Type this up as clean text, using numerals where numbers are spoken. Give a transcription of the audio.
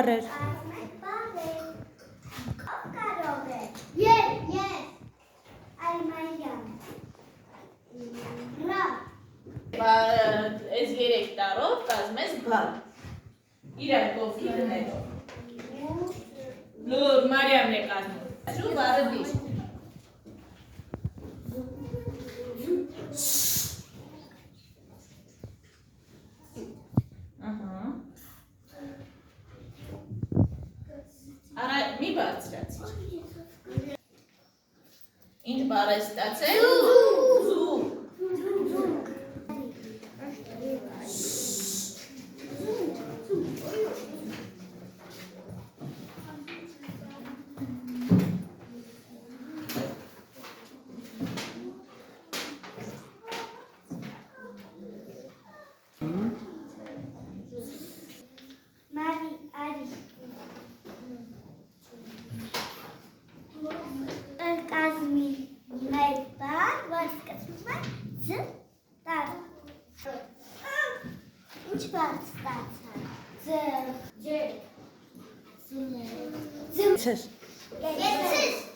բառեր։ Այս երեք տառով կազմես բառ։ Իրար կողքի դնելով։ Լուր, Մարիամն է կազմում։ Շու բառը դիշ։ Արա մի բարձրացիր։ Ինչ բառ է ստացել։ Զու։